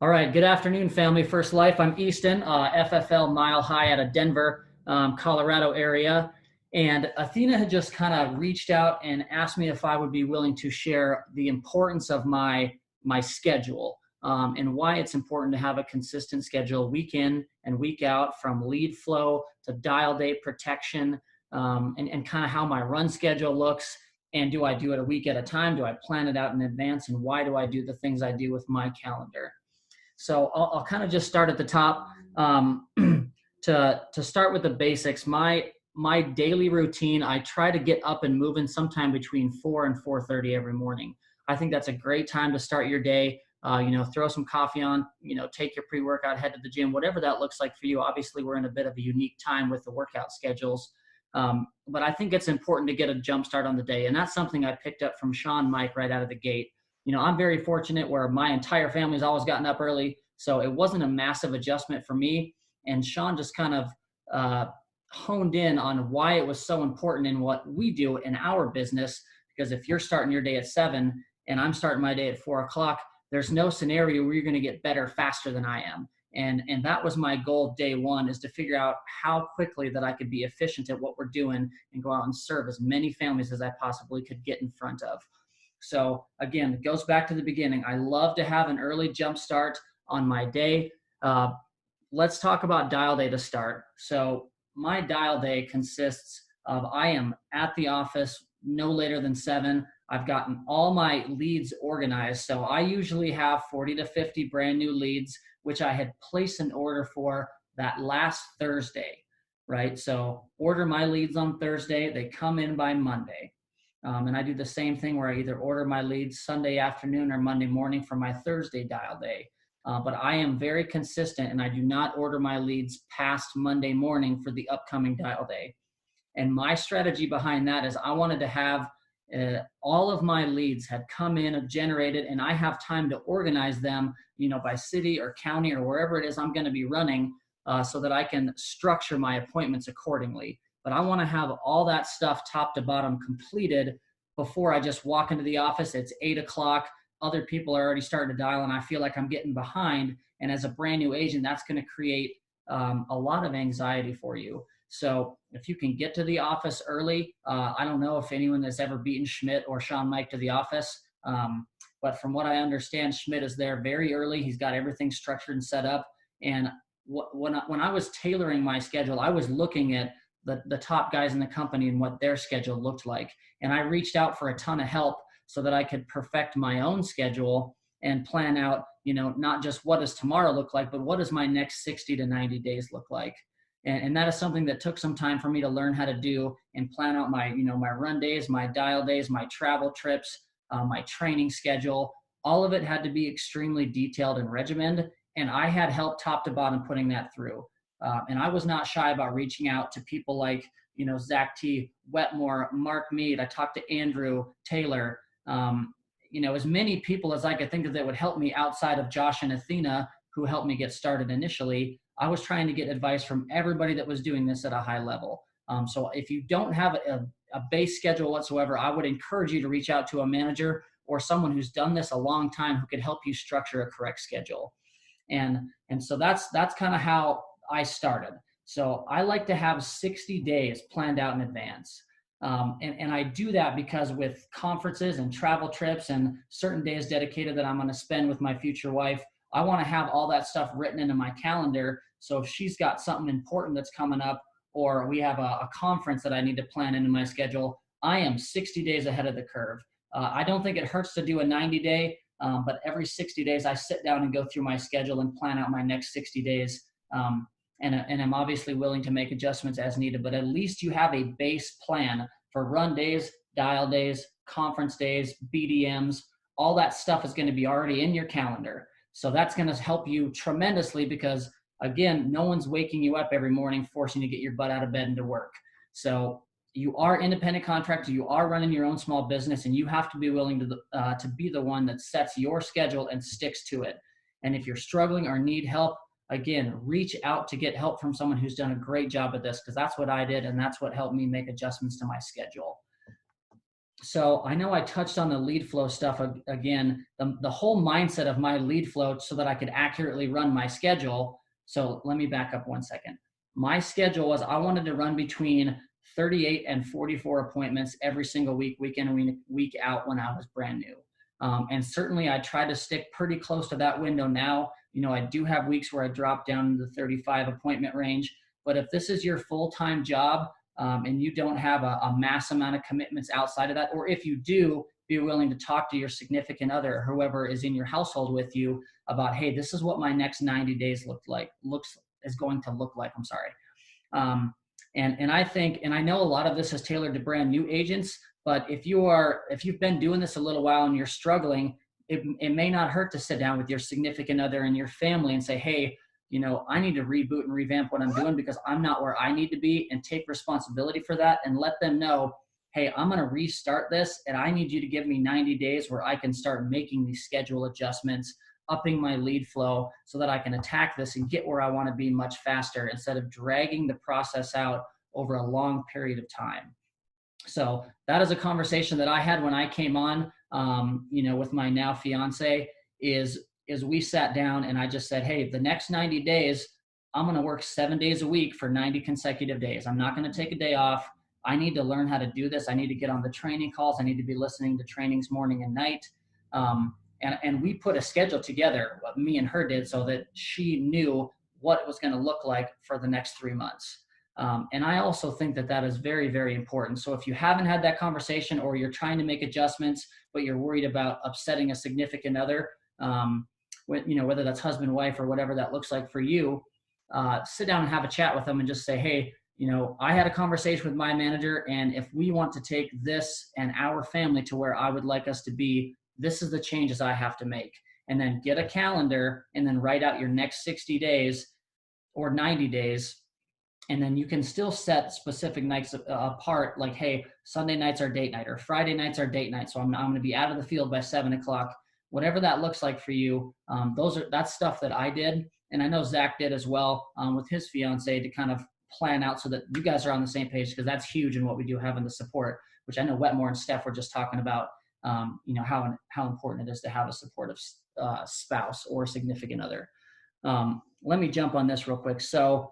All right, good afternoon, family. First Life. I'm Easton, FFL Mile High out of Denver, Colorado area. And Athena had just kind of reached out and asked me if I would be willing to share the importance of my schedule and why it's important to have a consistent schedule week in and week out, from lead flow to dial date protection, and kind of how my run schedule looks. And do I do it a week at a time? Do I plan it out in advance? And why do I do the things I do with my calendar? So I'll kind of just start at the top. To start with the basics, my daily routine, I try to get up and moving sometime between 4 and 4:30 every morning. I think that's a great time to start your day. Throw some coffee on, take your pre-workout, head to the gym, whatever that looks like for you. Obviously, we're in a bit of a unique time with the workout schedules. But I think it's important to get a jump start on the day. And that's something I picked up from Sean Mike right out of the gate. I'm very fortunate where my entire family's always gotten up early. So it wasn't a massive adjustment for me. And Sean just kind of honed in on why it was so important in what we do in our business. Because if you're starting your day at 7 and I'm starting my day at 4 o'clock, there's no scenario where you're going to get better faster than I am. And that was my goal day one, is to figure out how quickly that I could be efficient at what we're doing and go out and serve as many families as I possibly could get in front of. So again, it goes back to the beginning. I love to have an early jump start on my day. Uh, let's talk about dial day to start. So my dial day consists of, I am at the office no later than 7. I've gotten all my leads organized. So I usually have 40 to 50 brand new leads, which I had placed an order for that last Thursday, right? So order my leads on Thursday. They come in by Monday. And I do the same thing where I either order my leads Sunday afternoon or Monday morning for my Thursday dial day. But I am very consistent, and I do not order my leads past Monday morning for the upcoming dial day. And my strategy behind that is I wanted to have all of my leads had come in, generated, and I have time to organize them, by city or county or wherever it is I'm going to be running, so that I can structure my appointments accordingly. But I want to have all that stuff top to bottom completed before I just walk into the office. It's 8 o'clock. Other people are already starting to dial, and I feel like I'm getting behind. And as a brand new agent, that's going to create a lot of anxiety for you. So if you can get to the office early, I don't know if anyone has ever beaten Schmidt or Sean Mike to the office. But from what I understand, Schmidt is there very early. He's got everything structured and set up. And when I was tailoring my schedule, I was looking at the top guys in the company and what their schedule looked like. And I reached out for a ton of help so that I could perfect my own schedule and plan out, not just what does tomorrow look like, but what does my next 60 to 90 days look like. And that is something that took some time for me to learn how to do and plan out my, my run days, my dial days, my travel trips, my training schedule. All of it had to be extremely detailed and regimented. And I had help top to bottom putting that through. And I was not shy about reaching out to people like, Zach T, Wetmore, Mark Mead. I talked to Andrew Taylor, as many people as I could think of that would help me outside of Josh and Athena, who helped me get started initially. I was trying to get advice from everybody that was doing this at a high level. So if you don't have a base schedule whatsoever, I would encourage you to reach out to a manager or someone who's done this a long time who could help you structure a correct schedule. And so that's kind of how I started. So I like to have 60 days planned out in advance. And I do that because with conferences and travel trips and certain days dedicated that I'm going to spend with my future wife, I want to have all that stuff written into my calendar. So if she's got something important that's coming up, or we have a conference that I need to plan into my schedule, I am 60 days ahead of the curve. I don't think it hurts to do a 90-day, but every 60 days I sit down and go through my schedule and plan out my next 60 days. And I'm obviously willing to make adjustments as needed, but at least you have a base plan for run days, dial days, conference days, BDMs. All that stuff is going to be already in your calendar. So that's going to help you tremendously because, again, no one's waking you up every morning forcing you to get your butt out of bed and to work. So you are independent contractor, you are running your own small business, and you have to be willing to be the one that sets your schedule and sticks to it. And if you're struggling or need help, again, reach out to get help from someone who's done a great job at this, because that's what I did, and that's what helped me make adjustments to my schedule. So I know I touched on the lead flow stuff again, the whole mindset of my lead flow so that I could accurately run my schedule. So let me back up one second. My schedule was I wanted to run between 38 and 44 appointments every single week, week in and week out when I was brand new. And certainly I try to stick pretty close to that window now. I do have weeks where I drop down into the 35 appointment range, but if this is your full-time job, and you don't have a mass amount of commitments outside of that, or if you do, be willing to talk to your significant other, whoever is in your household with you, about, hey, this is what my next 90 days is going to look like. I'm sorry. And I think, and I know a lot of this is tailored to brand new agents, but if you've been doing this a little while and you're struggling, it may not hurt to sit down with your significant other and your family and say, hey, I need to reboot and revamp what I'm doing because I'm not where I need to be, and take responsibility for that and let them know, hey, I'm going to restart this and I need you to give me 90 days where I can start making these schedule adjustments, upping my lead flow so that I can attack this and get where I want to be much faster instead of dragging the process out over a long period of time. So that is a conversation that I had when I came on, with my now fiance, is we sat down and I just said, hey, the next 90 days, I'm going to work 7 days a week for 90 consecutive days. I'm not going to take a day off. I need to learn how to do this. I need to get on the training calls. I need to be listening to trainings morning and night. And we put a schedule together, what me and her did, so that she knew what it was going to look like for the next 3 months. And I also think that is very, very important. So if you haven't had that conversation, or you're trying to make adjustments, but you're worried about upsetting a significant other, whether that's husband, wife, or whatever that looks like for you, sit down and have a chat with them and just say, hey, I had a conversation with my manager, and if we want to take this and our family to where I would like us to be, this is the changes I have to make. And then get a calendar and then write out your next 60 days or 90 days. And then you can still set specific nights apart, like, hey, Sunday nights are date night, or Friday nights are date night. So I'm going to be out of the field by 7 o'clock. Whatever that looks like for you, that's stuff that I did, and I know Zach did as well with his fiance, to kind of plan out so that you guys are on the same page, because that's huge in what we do, having the support, which I know Wetmore and Steph were just talking about. How important it is to have a supportive spouse or significant other. Let me jump on this real quick. So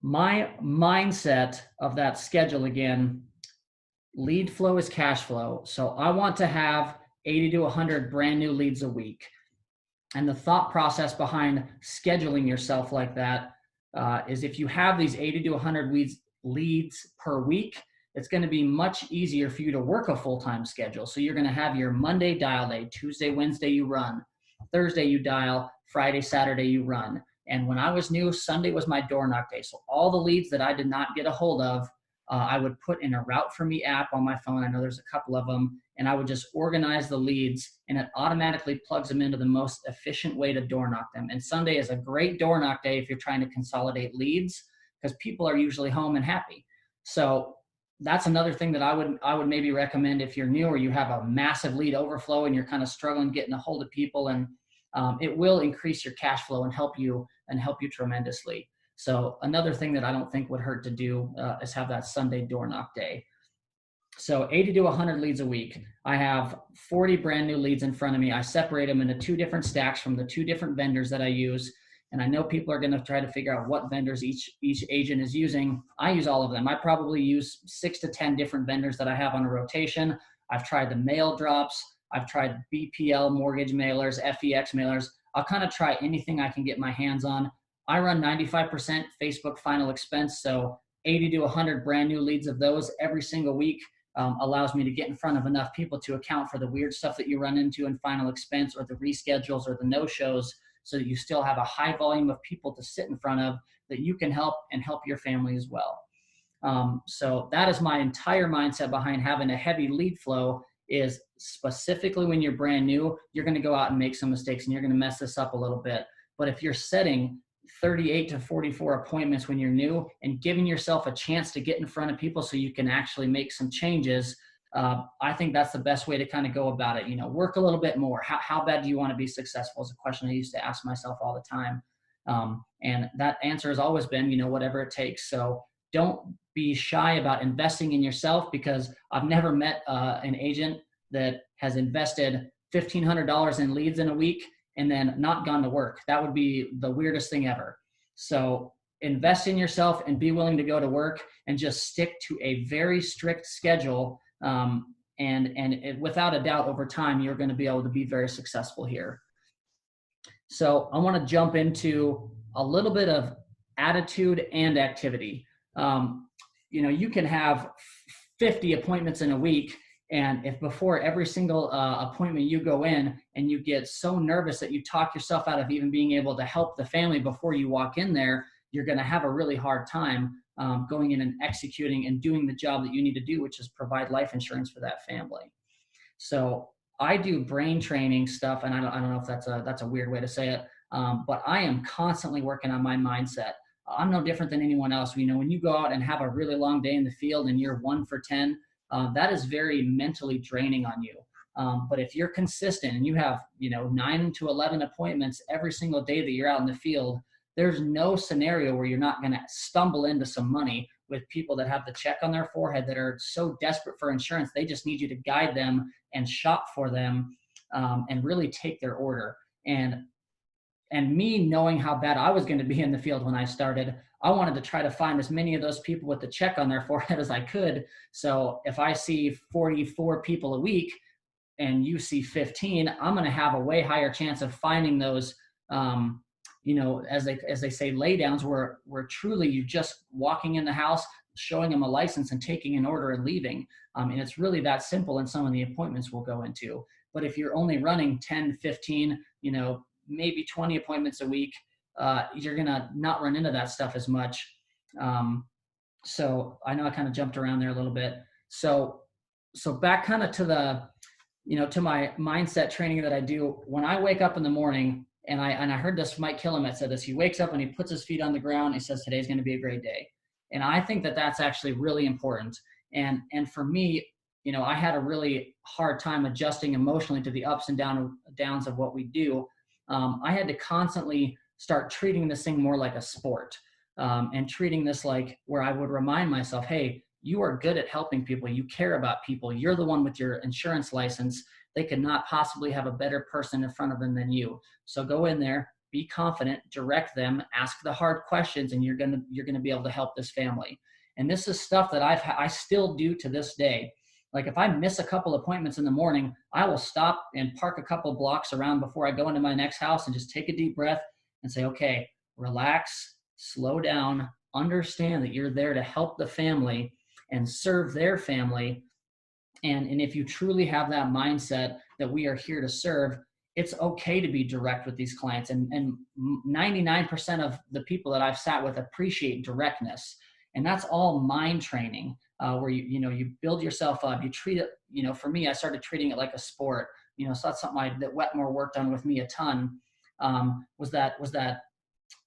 my mindset of that schedule, again, lead flow is cash flow. So I want to have 80 to 100 brand new leads a week. And the thought process behind scheduling yourself like that is, if you have these 80 to 100 leads per week, it's going to be much easier for you to work a full-time schedule. So you're going to have your Monday dial day, Tuesday, Wednesday you run, Thursday you dial, Friday, Saturday you run. And when I was new, Sunday was my door knock day. So all the leads that I did not get a hold of, I would put in a Route For Me app on my phone. I know there's a couple of them. And I would just organize the leads, and it automatically plugs them into the most efficient way to door knock them. And Sunday is a great door knock day if you're trying to consolidate leads, because people are usually home and happy. So that's another thing that I would maybe recommend if you're new, or you have a massive lead overflow and you're kind of struggling getting a hold of people. And it will increase your cash flow and help you tremendously. So another thing that I don't think would hurt to do is have that Sunday door knock day. So 80 to 100 leads a week. I have 40 brand new leads in front of me. I separate them into 2 different stacks from the 2 different vendors that I use. And I know people are going to try to figure out what vendors each agent is using. I use all of them. I probably use 6 to 10 different vendors that I have on a rotation. I've tried the mail drops. I've tried BPL mortgage mailers, FEX mailers. I'll kind of try anything I can get my hands on. I run 95% Facebook final expense, so 80 to 100 brand new leads of those every single week allows me to get in front of enough people to account for the weird stuff that you run into in final expense, or the reschedules, or the no-shows, so that you still have a high volume of people to sit in front of that you can help, and help your family as well. So that is my entire mindset behind having a heavy lead flow. Is specifically when you're brand new, you're going to go out and make some mistakes, and you're going to mess this up a little bit. But if you're setting 38 to 44 appointments when you're new, and giving yourself a chance to get in front of people so you can actually make some changes, I think that's the best way to kind of go about it. Work a little bit more. How bad do you want to be successful is a question I used to ask myself all the time. And that answer has always been, whatever it takes. So don't be shy about investing in yourself, because I've never met an agent that has invested $1,500 in leads in a week and then not gone to work. That would be the weirdest thing ever. So invest in yourself and be willing to go to work and just stick to a very strict schedule. Without a doubt, over time, you're going to be able to be very successful here. So I want to jump into a little bit of attitude and activity. You can have 50 appointments in a week, and if before every single appointment you go in and you get so nervous that you talk yourself out of even being able to help the family before you walk in there, you're going to have a really hard time going in and executing and doing the job that you need to do, which is provide life insurance for that family. So I do brain training stuff, and I don't know if that's a weird way to say it, but I am constantly working on my mindset. I'm no different than anyone else. When you go out and have a really long day in the field and you're 1 for 10, that is very mentally draining on you. But if you're consistent and you have 9 to 11 appointments every single day that you're out in the field, there's no scenario where you're not going to stumble into some money with people that have the check on their forehead that are so desperate for insurance. They just need you to guide them and shop for them and really take their order. And me knowing how bad I was going to be in the field when I started, I wanted to try to find as many of those people with the check on their forehead as I could. So if I see 44 people a week and you see 15, I'm going to have a way higher chance of finding those, as they say, lay downs where truly you just walking in the house, showing them a license and taking an order and leaving. And it's really that simple in some of the appointments we'll go into. But if you're only running 10, 15, maybe 20 appointments a week, you're going to not run into that stuff as much. So I know I kind of jumped around there a little bit. So back kind of to to my mindset training that I do when I wake up in the morning. And I heard this, Mike Killimet said this, he wakes up and he puts his feet on the ground. And he says, today's going to be a great day. And I think that that's actually really important. And for me, I had a really hard time adjusting emotionally to the ups and downs of what we do. I had to constantly start treating this thing more like a sport, and treating this like where I would remind myself, hey, you are good at helping people. You care about people. You're the one with your insurance license. They could not possibly have a better person in front of them than you. So go in there, be confident, direct them, ask the hard questions, and you're gonna be able to help this family. And this is stuff that I still do to this day. Like if I miss a couple appointments in the morning, I will stop and park a couple blocks around before I go into my next house and just take a deep breath and say, okay, relax, slow down, understand that you're there to help the family and serve their family. And if you truly have that mindset that we are here to serve, it's okay to be direct with these clients. And 99% of the people that I've sat with appreciate directness. And that's all mind training, where you build yourself up. You treat it, for me, I started treating it like a sport. So that's something that Wetmore worked on with me a ton. Was that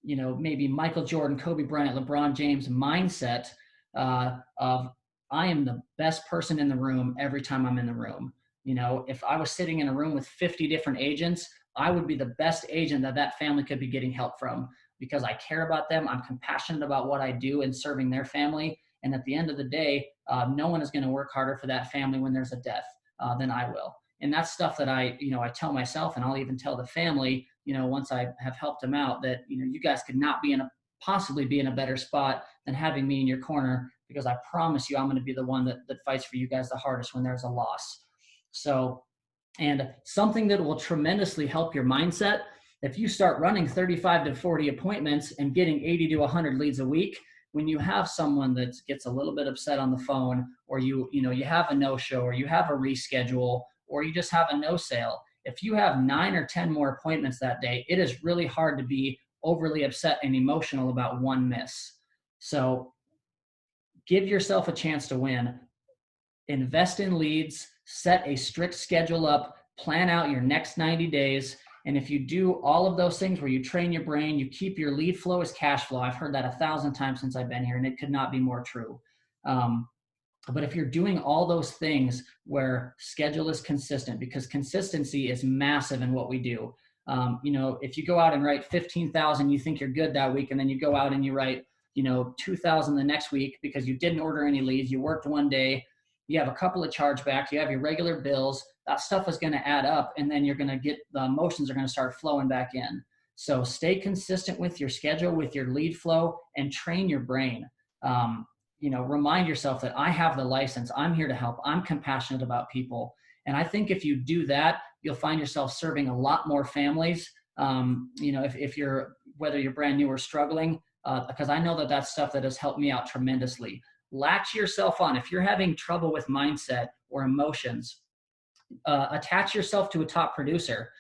maybe Michael Jordan, Kobe Bryant, LeBron James mindset of I am the best person in the room every time I'm in the room. If I was sitting in a room with 50 different agents, I would be the best agent that family could be getting help from, because I care about them. I'm compassionate about what I do in serving their family. And at the end of the day, no one is going to work harder for that family when there's a death than I will. And that's stuff that I tell myself, and I'll even tell the family, once I have helped them out, that, you guys could not possibly be in a better spot than having me in your corner, because I promise you, I'm going to be the one that fights for you guys the hardest when there's a loss. So, and something that will tremendously help your mindset, if you start running 35 to 40 appointments and getting 80 to 100 leads a week, when you have someone that gets a little bit upset on the phone, or you have a no-show, or you have a reschedule, or you just have a no sale, if you have 9 or 10 more appointments that day, it is really hard to be overly upset and emotional about one miss. So give yourself a chance to win. Invest in leads, set a strict schedule up, plan out your next 90 days. And if you do all of those things where you train your brain, you keep your lead flow as cash flow. I've heard that 1,000 times since I've been here, and it could not be more true. But if you're doing all those things where schedule is consistent, because consistency is massive in what we do. If you go out and write 15,000, you think you're good that week, and then you go out and you write $2,000 the next week because you didn't order any leads, you worked one day, you have a couple of chargebacks, you have your regular bills, that stuff is going to add up, and then you're going to get, the emotions are going to start flowing back in. So stay consistent with your schedule, with your lead flow, and train your brain. Remind yourself that I have the license. I'm here to help. I'm compassionate about people. And I think if you do that, you'll find yourself serving a lot more families. If you're, whether you're brand new or struggling, because I know that that's stuff that has helped me out tremendously. Latch yourself on. If you're having trouble with mindset or emotions, attach yourself to a top producer.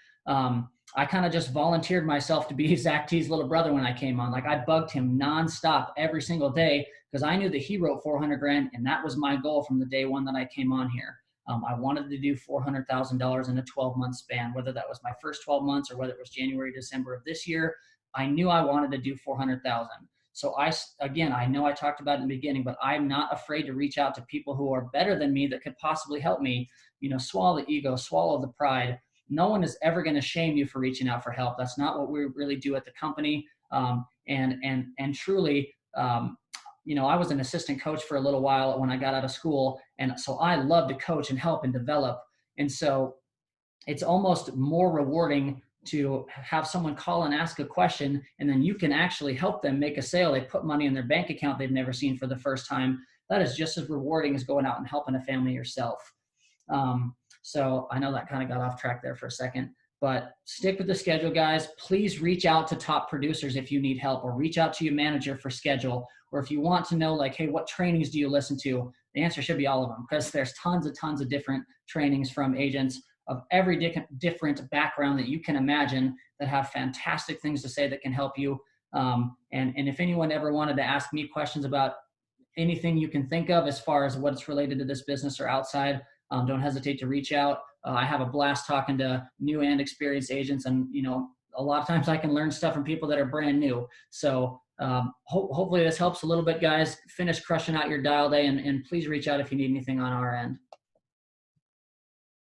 I kind of just volunteered myself to be Zach T's little brother when I came on. Like, I bugged him nonstop every single day because I knew that he wrote 400 grand, and that was my goal from the day one that I came on here. I wanted to do $400,000 in a 12-month span, whether that was my first 12 months or whether it was January, December of this year. I knew I wanted to do 400,000. So I know I talked about it in the beginning, but I'm not afraid to reach out to people who are better than me that could possibly help me. Swallow the ego, swallow the pride. No one is ever going to shame you for reaching out for help. That's not what we really do at the company. And truly, I was an assistant coach for a little while when I got out of school. And so I love to coach and help and develop. And so it's almost more rewarding to have someone call and ask a question, and then you can actually help them make a sale. They put money in their bank account they've never seen for the first time. That is just as rewarding as going out and helping a family yourself. So I know that kind of got off track there for a second, but stick with the schedule, guys. Please reach out to top producers if you need help, or reach out to your manager for schedule. Or if you want to know, like, hey, what trainings do you listen to? The answer should be all of them, because there's tons of different trainings from agents of every different background that you can imagine that have fantastic things to say that can help you. And if anyone ever wanted to ask me questions about anything you can think of as far as what's related to this business or outside, don't hesitate to reach out. I have a blast talking to new and experienced agents, and a lot of times I can learn stuff from people that are brand new. So hopefully this helps a little bit, guys. Finish crushing out your dial day, and please reach out if you need anything on our end.